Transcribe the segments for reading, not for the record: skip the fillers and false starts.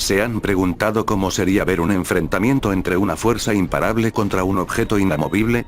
¿Se han preguntado cómo sería ver un enfrentamiento entre una fuerza imparable contra un objeto inamovible?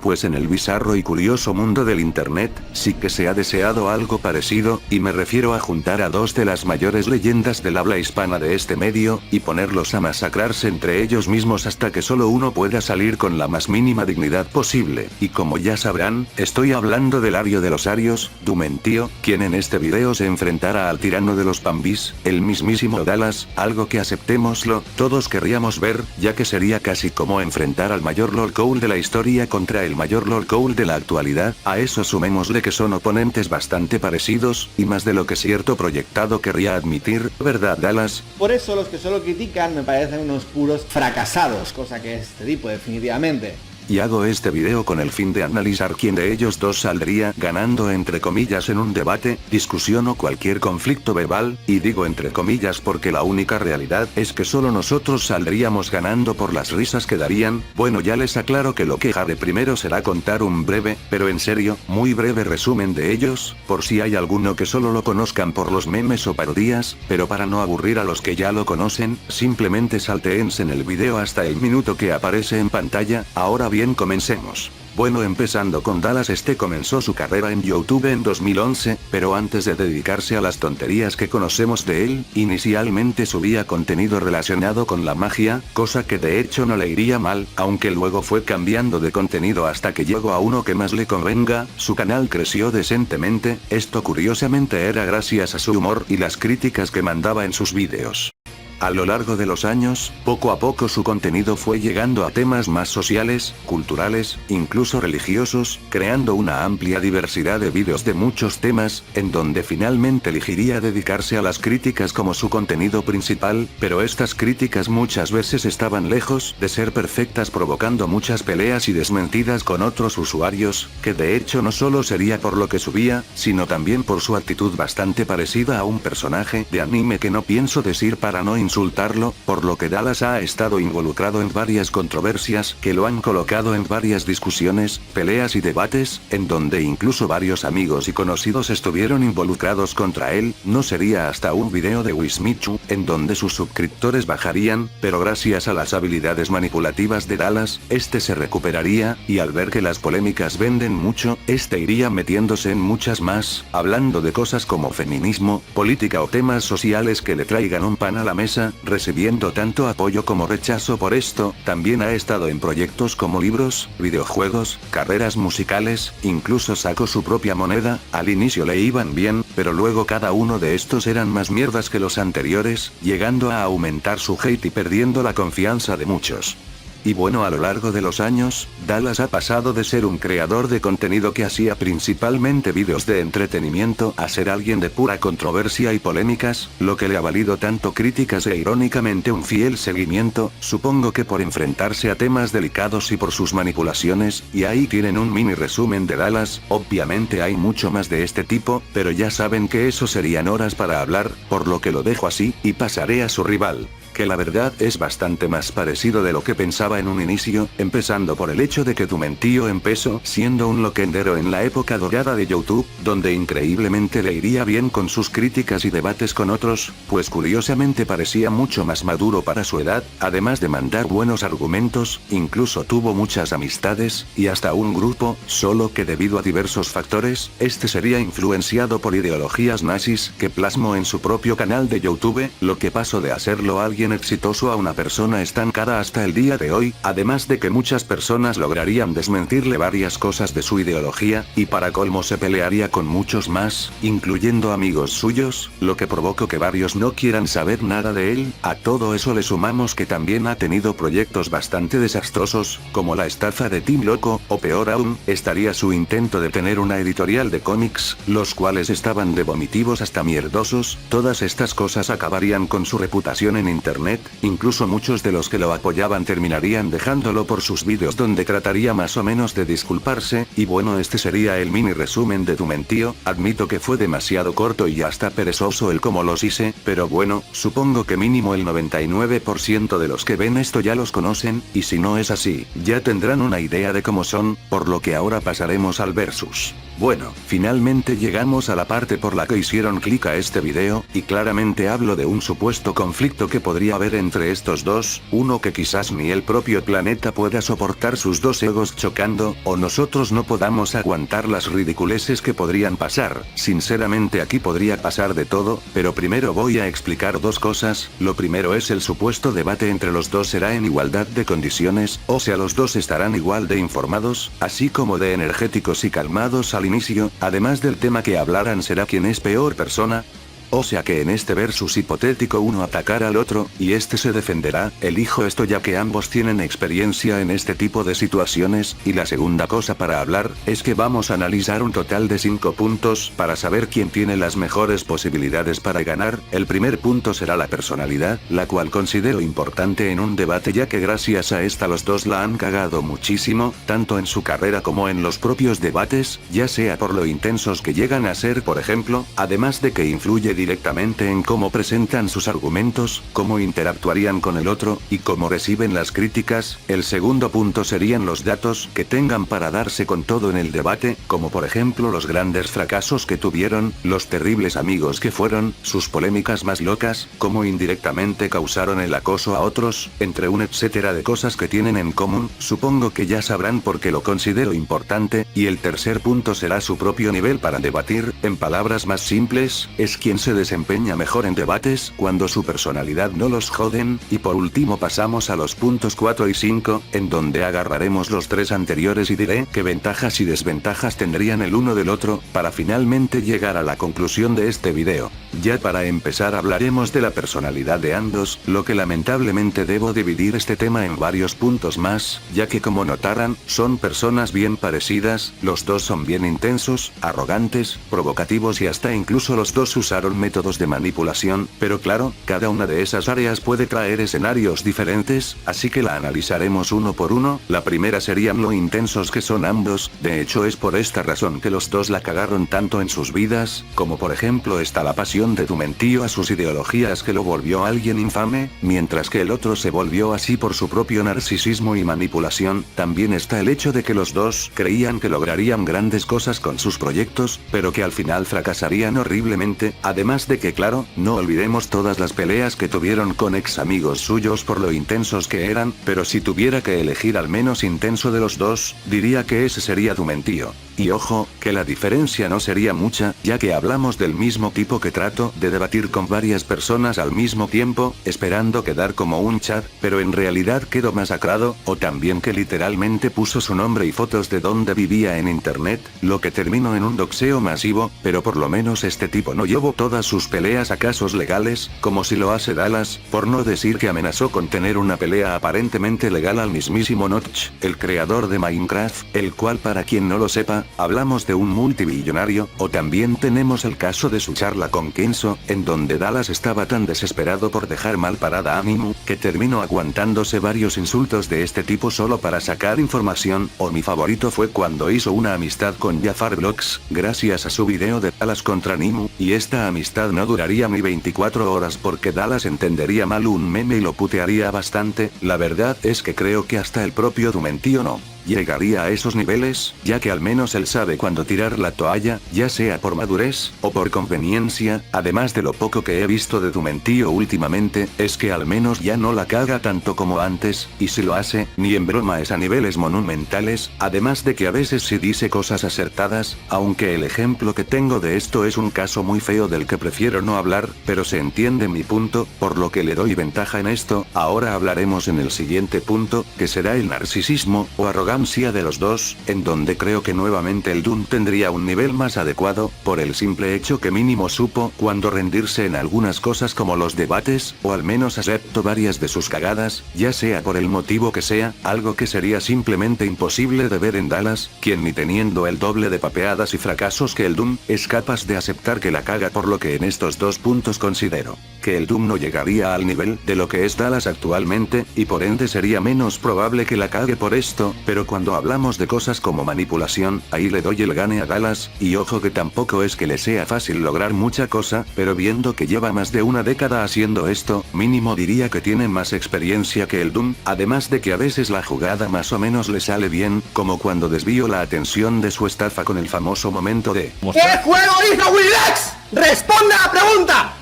Pues en el bizarro y curioso mundo del internet, sí que se ha deseado algo parecido, y me refiero a juntar a dos de las mayores leyendas del habla hispana de este medio, y ponerlos a masacrarse entre ellos mismos hasta que solo uno pueda salir con la más mínima dignidad posible. Y como ya sabrán, estoy hablando del Ario de los Arios, Dumentio, quien en este video se enfrentará al tirano de los Pambis, el mismísimo Dallas, algo que aceptémoslo, todos querríamos ver, ya que sería casi como enfrentar al mayor Lord Cole de la historia contra el mayor Lord Cole de la actualidad. A eso sumémosle que son oponentes bastante parecidos, y más de lo que cierto proyectado querría admitir, ¿verdad Dallas? Por eso los que solo critican me parecen unos puros fracasados, cosa que es este tipo definitivamente. Y hago este video con el fin de analizar quién de ellos dos saldría ganando entre comillas en un debate, discusión o cualquier conflicto verbal, y digo entre comillas porque la única realidad es que solo nosotros saldríamos ganando por las risas que darían. Bueno, ya les aclaro que lo que haré primero será contar un breve, pero en serio, muy breve resumen de ellos, por si hay alguno que solo lo conozcan por los memes o parodias, pero para no aburrir a los que ya lo conocen, simplemente saltéense en el video hasta el minuto que aparece en pantalla. Ahora bien, comencemos. Bueno, empezando con Dallas, este comenzó su carrera en YouTube en 2011, pero antes de dedicarse a las tonterías que conocemos de él, inicialmente subía contenido relacionado con la magia, cosa que de hecho no le iría mal, aunque luego fue cambiando de contenido hasta que llegó a uno que más le convenga. Su canal creció decentemente, esto curiosamente era gracias a su humor y las críticas que mandaba en sus vídeos. A lo largo de los años, poco a poco su contenido fue llegando a temas más sociales, culturales, incluso religiosos, creando una amplia diversidad de vídeos de muchos temas, en donde finalmente elegiría dedicarse a las críticas como su contenido principal, pero estas críticas muchas veces estaban lejos de ser perfectas, provocando muchas peleas y desmentidas con otros usuarios, que de hecho no solo sería por lo que subía, sino también por su actitud bastante parecida a un personaje de anime que no pienso decir para no insultarlo, por lo que Dallas ha estado involucrado en varias controversias que lo han colocado en varias discusiones, peleas y debates, en donde incluso varios amigos y conocidos estuvieron involucrados contra él. No sería hasta un video de Wismichu, en donde sus suscriptores bajarían, pero gracias a las habilidades manipulativas de Dallas, este se recuperaría, y al ver que las polémicas venden mucho, este iría metiéndose en muchas más, hablando de cosas como feminismo, política o temas sociales que le traigan un pan a la mesa, recibiendo tanto apoyo como rechazo por esto. También ha estado en proyectos como libros, videojuegos, carreras musicales, incluso sacó su propia moneda. Al inicio le iban bien, pero luego cada uno de estos eran más mierdas que los anteriores, llegando a aumentar su hate y perdiendo la confianza de muchos. Y bueno, a lo largo de los años, Dallas ha pasado de ser un creador de contenido que hacía principalmente vídeos de entretenimiento a ser alguien de pura controversia y polémicas, lo que le ha valido tanto críticas e irónicamente un fiel seguimiento, supongo que por enfrentarse a temas delicados y por sus manipulaciones. Y ahí tienen un mini resumen de Dallas. Obviamente hay mucho más de este tipo, pero ya saben que eso serían horas para hablar, por lo que lo dejo así, y pasaré a su rival, que la verdad es bastante más parecido de lo que pensaba en un inicio, empezando por el hecho de que Dumentio empezó siendo un loquendero en la época dorada de YouTube, donde increíblemente le iría bien con sus críticas y debates con otros, pues curiosamente parecía mucho más maduro para su edad, además de mandar buenos argumentos, incluso tuvo muchas amistades, y hasta un grupo, solo que debido a diversos factores, este sería influenciado por ideologías nazis, que plasmó en su propio canal de YouTube, lo que pasó de hacerlo alguien exitoso a una persona estancada hasta el día de hoy, además de que muchas personas lograrían desmentirle varias cosas de su ideología, y para colmo se pelearía con muchos más, incluyendo amigos suyos, lo que provocó que varios no quieran saber nada de él. A todo eso le sumamos que también ha tenido proyectos bastante desastrosos, como la estafa de Team Loco, o peor aún, estaría su intento de tener una editorial de cómics, los cuales estaban de vomitivos hasta mierdosos. Todas estas cosas acabarían con su reputación en internet, incluso muchos de los que lo apoyaban terminarían dejándolo por sus vídeos donde trataría más o menos de disculparse. Y bueno, este sería el mini resumen de Dumentio. Admito que fue demasiado corto y hasta perezoso el cómo los hice, pero bueno, supongo que mínimo el 99% de los que ven esto ya los conocen, y si no es así, ya tendrán una idea de cómo son, por lo que ahora pasaremos al versus. Bueno, finalmente llegamos a la parte por la que hicieron clic a este video, y claramente hablo de un supuesto conflicto que podría haber entre estos dos, uno que quizás ni el propio planeta pueda soportar sus dos egos chocando, o nosotros no podamos aguantar las ridiculeces que podrían pasar. Sinceramente aquí podría pasar de todo, pero primero voy a explicar dos cosas. Lo primero es el supuesto debate entre los dos será en igualdad de condiciones, o sea los dos estarán igual de informados, así como de energéticos y calmados al inicio, además del tema que hablarán será quién es peor persona. O sea que en este versus hipotético uno atacará al otro, y este se defenderá. Elijo esto ya que ambos tienen experiencia en este tipo de situaciones, y la segunda cosa para hablar, es que vamos a analizar un total de 5 puntos, para saber quién tiene las mejores posibilidades para ganar. El primer punto será la personalidad, la cual considero importante en un debate ya que gracias a esta los dos la han cagado muchísimo, tanto en su carrera como en los propios debates, ya sea por lo intensos que llegan a ser por ejemplo, además de que influye directamente en cómo presentan sus argumentos, cómo interactuarían con el otro, y cómo reciben las críticas. El segundo punto serían los datos que tengan para darse con todo en el debate, como por ejemplo los grandes fracasos que tuvieron, los terribles amigos que fueron, sus polémicas más locas, cómo indirectamente causaron el acoso a otros, entre un etcétera de cosas que tienen en común. Supongo que ya sabrán por qué lo considero importante, y el tercer punto será su propio nivel para debatir. En palabras más simples, es quien se desempeña mejor en debates cuando su personalidad no los joden. Y por último pasamos a los puntos 4 y 5, en donde agarraremos los tres anteriores y diré qué ventajas y desventajas tendrían el uno del otro, para finalmente llegar a la conclusión de este video. Ya para empezar hablaremos de la personalidad de ambos, lo que lamentablemente debo dividir este tema en varios puntos más, ya que como notarán, son personas bien parecidas, los dos son bien intensos, arrogantes, provocativos y hasta incluso los dos usaron métodos de manipulación, pero claro, cada una de esas áreas puede traer escenarios diferentes, así que la analizaremos uno por uno. La primera serían lo intensos que son ambos, de hecho es por esta razón que los dos la cagaron tanto en sus vidas, como por ejemplo está la pasión de Dumentío a sus ideologías que lo volvió alguien infame, mientras que el otro se volvió así por su propio narcisismo y manipulación. También está el hecho de que los dos creían que lograrían grandes cosas con sus proyectos, pero que al final fracasarían horriblemente. Además de que claro, no olvidemos todas las peleas que tuvieron con ex amigos suyos por lo intensos que eran, pero si tuviera que elegir al menos intenso de los dos, diría que ese sería Dumentío. Y ojo, que la diferencia no sería mucha, ya que hablamos del mismo tipo que trato de debatir con varias personas al mismo tiempo, esperando quedar como un chat, pero en realidad quedó masacrado, o también que literalmente puso su nombre y fotos de donde vivía en internet, lo que terminó en un doxeo masivo, pero por lo menos este tipo no llevó todas sus peleas a casos legales, como si lo hace Dallas, por no decir que amenazó con tener una pelea aparentemente legal al mismísimo Notch, el creador de Minecraft, el cual para quien no lo sepa, hablamos de un multibillonario. O también tenemos el caso de su charla con Kenzo, en donde Dallas estaba tan desesperado por dejar mal parada a Mimu, que terminó aguantándose varios insultos de este tipo solo para sacar información. O mi favorito fue cuando hizo una amistad con Jafar Vlogs, gracias a su video de Dallas contra Nimu, y esta amistad no duraría ni 24 horas porque Dallas entendería mal un meme y lo putearía bastante. La verdad es que creo que hasta el propio Dumentío no llegaría a esos niveles, ya que al menos él sabe cuándo tirar la toalla, ya sea por madurez, o por conveniencia. Además de lo poco que he visto de Dumentío últimamente, es que al menos ya no la caga tanto como antes, y si lo hace, ni en broma es a niveles monumentales, además de que a veces sí dice cosas acertadas, aunque el ejemplo que tengo de esto es un caso muy feo del que prefiero no hablar, pero se entiende mi punto, por lo que le doy ventaja en esto. Ahora hablaremos en el siguiente punto, que será el narcisismo, o arrogancia de los dos, en donde creo que nuevamente el Dun tendría un nivel más adecuado, por el simple hecho que mínimo supo cuándo rendirse en algunas cosas como los debates, o al menos aceptó varias de sus cagadas, ya sea por el motivo que sea, algo que sería simplemente imposible de ver en Dallas, quien ni teniendo el doble de papeadas y fracasos que el Dun, es capaz de aceptar que la caga, por lo que en estos dos puntos considero que el Doom no llegaría al nivel de lo que es Dallas actualmente, y por ende sería menos probable que la cague por esto, pero cuando hablamos de cosas como manipulación, ahí le doy el gane a Dallas, y ojo que tampoco es que le sea fácil lograr mucha cosa, pero viendo que lleva más de una década haciendo esto, mínimo diría que tiene más experiencia que el Doom, además de que a veces la jugada más o menos le sale bien, como cuando desvió la atención de su estafa con el famoso momento de ¿qué juego hizo Willax? ¡Responda a la pregunta!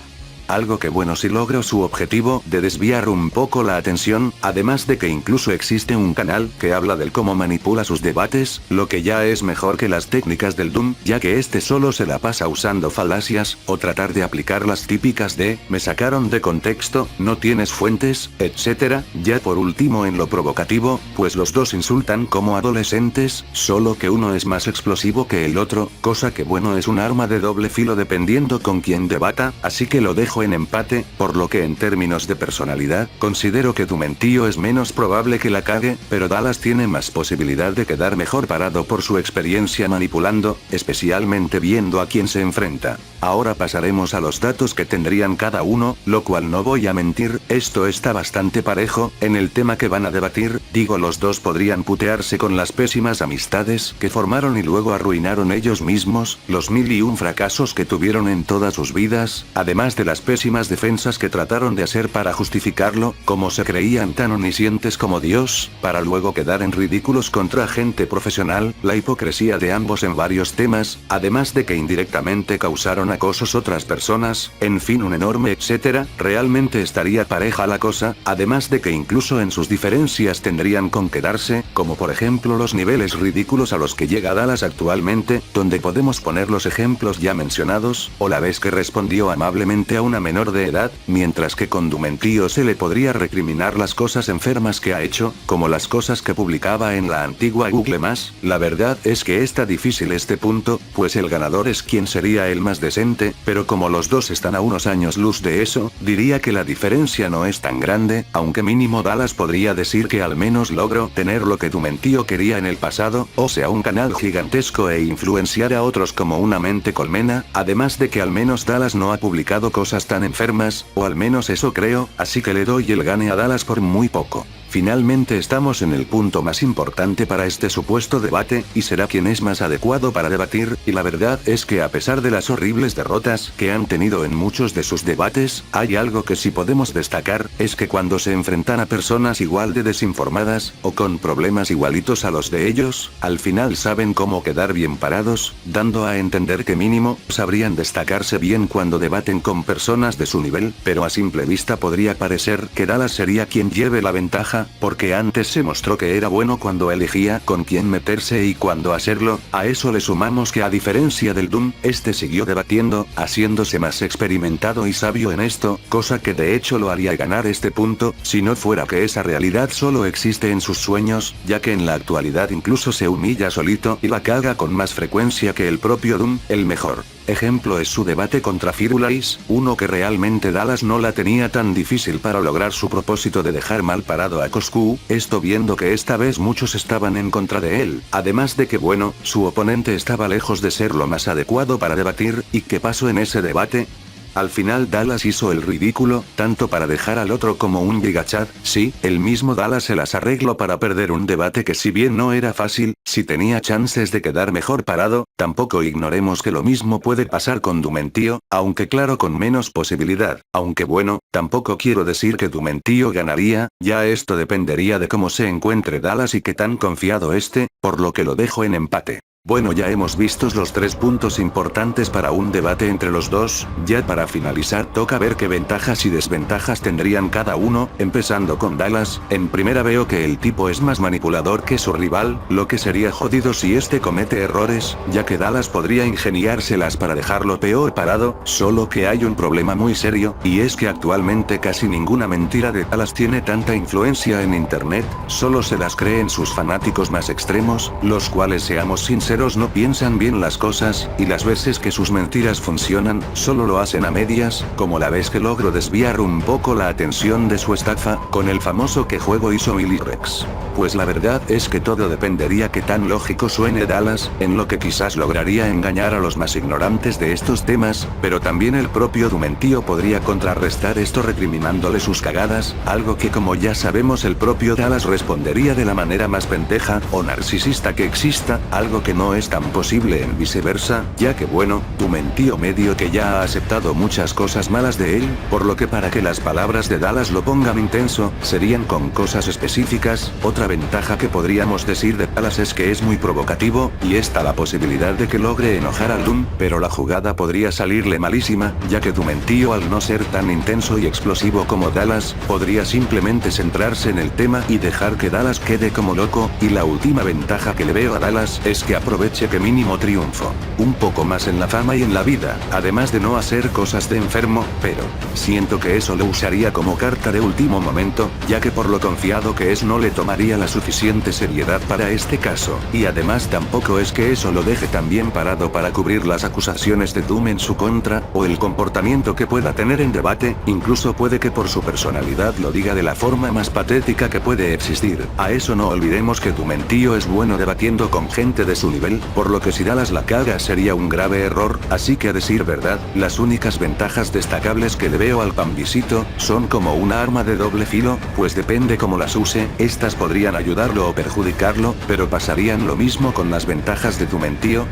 algo que bueno si logro su objetivo de desviar un poco la atención, además de que incluso existe un canal que habla del cómo manipula sus debates, lo que ya es mejor que las técnicas del Doom, ya que este solo se la pasa usando falacias, o tratar de aplicar las típicas de, me sacaron de contexto, no tienes fuentes, etc. Ya por último en lo provocativo, pues los dos insultan como adolescentes, solo que uno es más explosivo que el otro, cosa que bueno es un arma de doble filo dependiendo con quién debata, así que lo dejo en empate, por lo que en términos de personalidad, considero que Dumentío es menos probable que la cague, pero Dallas tiene más posibilidad de quedar mejor parado por su experiencia manipulando, especialmente viendo a quién se enfrenta. Ahora pasaremos a los datos que tendrían cada uno, lo cual no voy a mentir, esto está bastante parejo, en el tema que van a debatir, digo los dos podrían putearse con las pésimas amistades que formaron y luego arruinaron ellos mismos, los 1001 fracasos que tuvieron en todas sus vidas, además de las pésimas defensas que trataron de hacer para justificarlo, como se creían tan omniscientes como Dios, para luego quedar en ridículos contra gente profesional, la hipocresía de ambos en varios temas, además de que indirectamente causaron acosos otras personas, en fin un enorme etcétera, realmente estaría pareja la cosa, además de que incluso en sus diferencias tendrían con quedarse, como por ejemplo los niveles ridículos a los que llega Dallas actualmente, donde podemos poner los ejemplos ya mencionados, o la vez que respondió amablemente a una menor de edad, mientras que con Dumentío se le podría recriminar las cosas enfermas que ha hecho, como las cosas que publicaba en la antigua Google+, la verdad es que está difícil este punto, pues el ganador es quien sería el más decente, pero como los dos están a unos años luz de eso, diría que la diferencia no es tan grande, aunque mínimo Dallas podría decir que al menos logró tener lo que Dumentío quería en el pasado, o sea un canal gigantesco e influenciar a otros como una mente colmena, además de que al menos Dallas no ha publicado cosas tan enfermas, o al menos eso creo, así que le doy el gane a Dallas por muy poco. Finalmente estamos en el punto más importante para este supuesto debate, y será quien es más adecuado para debatir, y la verdad es que a pesar de las horribles derrotas que han tenido en muchos de sus debates, hay algo que sí podemos destacar, es que cuando se enfrentan a personas igual de desinformadas, o con problemas igualitos a los de ellos, al final saben cómo quedar bien parados, dando a entender que mínimo, sabrían destacarse bien cuando debaten con personas de su nivel, pero a simple vista podría parecer que Dallas sería quien lleve la ventaja, porque antes se mostró que era bueno cuando elegía con quién meterse y cuándo hacerlo, a eso le sumamos que a diferencia del Doom, este siguió debatiendo, haciéndose más experimentado y sabio en esto, cosa que de hecho lo haría ganar este punto, si no fuera que esa realidad solo existe en sus sueños, ya que en la actualidad incluso se humilla solito y la caga con más frecuencia que el propio Doom, el mejor ejemplo es su debate contra Firulais, uno que realmente Dallas no la tenía tan difícil para lograr su propósito de dejar mal parado a Coscu, esto viendo que esta vez muchos estaban en contra de él, además de que bueno, su oponente estaba lejos de ser lo más adecuado para debatir, ¿y qué pasó en ese debate? Al final Dallas hizo el ridículo, tanto para dejar al otro como un gigachat, sí, el mismo Dallas se las arregló para perder un debate que si bien no era fácil, si tenía chances de quedar mejor parado, tampoco ignoremos que lo mismo puede pasar con Dumentío, aunque claro con menos posibilidad, aunque bueno, tampoco quiero decir que Dumentío ganaría, ya esto dependería de cómo se encuentre Dallas y qué tan confiado esté, por lo que lo dejo en empate. Bueno, ya hemos visto los 3 puntos importantes para un debate entre los dos, ya para finalizar toca ver qué ventajas y desventajas tendrían cada uno, empezando con Dallas. En primera veo que el tipo es más manipulador que su rival, lo que sería jodido si este comete errores, ya que Dallas podría ingeniárselas para dejarlo peor parado, solo que hay un problema muy serio, y es que actualmente casi ninguna mentira de Dallas tiene tanta influencia en internet, solo se las creen sus fanáticos más extremos, los cuales seamos sinceros no piensan bien las cosas, y las veces que sus mentiras funcionan, solo lo hacen a medias, como la vez que logró desviar un poco la atención de su estafa, con el famoso ¿qué juego hizo Milirex? Pues la verdad es que todo dependería que tan lógico suene Dallas, en lo que quizás lograría engañar a los más ignorantes de estos temas, pero también el propio Dumentío podría contrarrestar esto recriminándole sus cagadas, algo que como ya sabemos el propio Dallas respondería de la manera más pendeja, o narcisista que exista, algo que no no es tan posible en viceversa, ya que bueno, Dumentío medio que ya ha aceptado muchas cosas malas de él, por lo que para que las palabras de Dallas lo pongan intenso, serían con cosas específicas. Otra ventaja que podríamos decir de Dallas es que es muy provocativo, y está la posibilidad de que logre enojar al Doom, pero la jugada podría salirle malísima, ya que Dumentío al no ser tan intenso y explosivo como Dallas, podría simplemente centrarse en el tema y dejar que Dallas quede como loco, y la última ventaja que le veo a Dallas es que aproveche que mínimo triunfo un poco más en la fama y en la vida, además de no hacer cosas de enfermo, pero siento que eso lo usaría como carta de último momento, ya que por lo confiado que es no le tomaría la suficiente seriedad para este caso, y además tampoco es que eso lo deje tan bien parado para cubrir las acusaciones de Doom en su contra, o el comportamiento que pueda tener en debate, incluso puede que por su personalidad lo diga de la forma más patética que puede existir. A eso no olvidemos que Dumentío es bueno debatiendo con gente de su nivel, por lo que si Dallas la caga sería un grave error, así que a decir verdad, las únicas ventajas destacables que le veo al Pambisito, son como una arma de doble filo, pues depende cómo las use, estas podrían ayudarlo o perjudicarlo, pero pasarían lo mismo con las ventajas de Dumentío.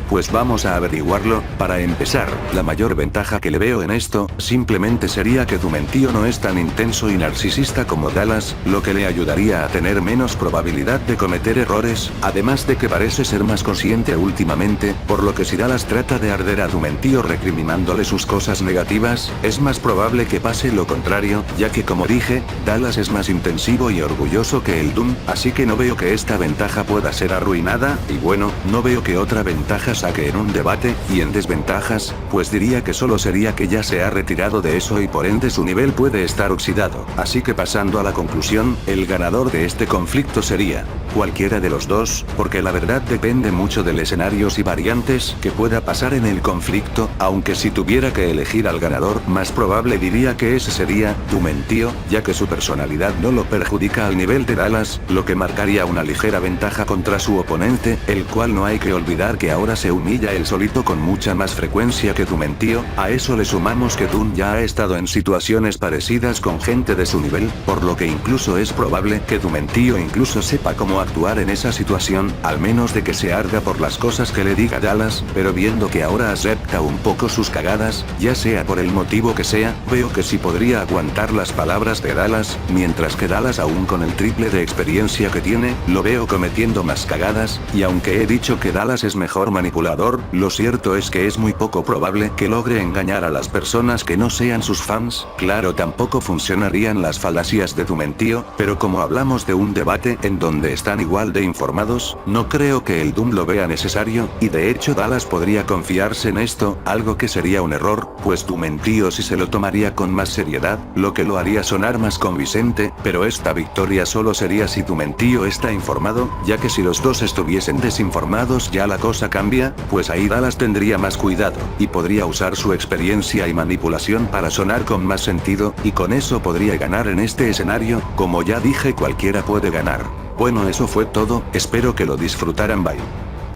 Pues vamos a averiguarlo. Para empezar, la mayor ventaja que le veo en esto, simplemente sería que Dumentío no es tan intenso y narcisista como Dallas, lo que le ayudaría a tener menos probabilidad de cometer errores, además de que parece ser más consciente últimamente, por lo que si Dallas trata de arder a Dumentío recriminándole sus cosas negativas, es más probable que pase lo contrario, ya que como dije, Dallas es más intensivo y orgulloso que el Doom, así que no veo que esta ventaja pueda ser arruinada, y bueno, no veo que otra ventaja saque en un debate, y en desventajas, pues diría que solo sería que ya se ha retirado de eso y por ende su nivel puede estar oxidado. Así que pasando a la conclusión, el ganador de este conflicto sería cualquiera de los dos, porque la verdad depende mucho de escenarios y variantes que pueda pasar en el conflicto, aunque si tuviera que elegir al ganador, más probable diría que ese sería Dumentío, ya que su personalidad no lo perjudica al nivel de Dallas, lo que marcaría una ligera ventaja contra su oponente, el cual no hay que olvidar que ahora se humilla él solito con mucha más frecuencia que Dumentío. A eso le sumamos que Doom ya ha estado en situaciones parecidas con gente de su nivel, por lo que incluso es probable que Dumentío incluso sepa cómo actuar en esa situación, al menos de que se arda por las cosas que le diga Dallas, pero viendo que ahora acepta un poco sus cagadas, ya sea por el motivo que sea, veo que sí podría aguantar las palabras de Dallas, mientras que Dallas aún con el triple de experiencia que tiene, lo veo cometiendo más cagadas, y aunque he dicho que Dallas es mejor manipulador, lo cierto es que es muy poco probable que logre engañar a las personas que no sean sus fans. Claro, tampoco funcionarían las falacias de Dumentío, pero como hablamos de un debate en donde están igual de informados, no creo que el Doom lo vea necesario, y de hecho Dallas podría confiarse en esto, algo que sería un error, pues Dumentío sí se lo tomaría con más seriedad, lo que lo haría sonar más convincente, pero esta victoria solo sería si Dumentío está informado, ya que si los dos estuviesen desinformados ya la cosa cambia, pues ahí Dallas tendría más cuidado, y podría usar su experiencia y manipulación para sonar con más sentido, y con eso podría ganar en este escenario. Como ya dije, cualquiera puede ganar. Bueno, eso fue todo, espero que lo disfrutaran, bye.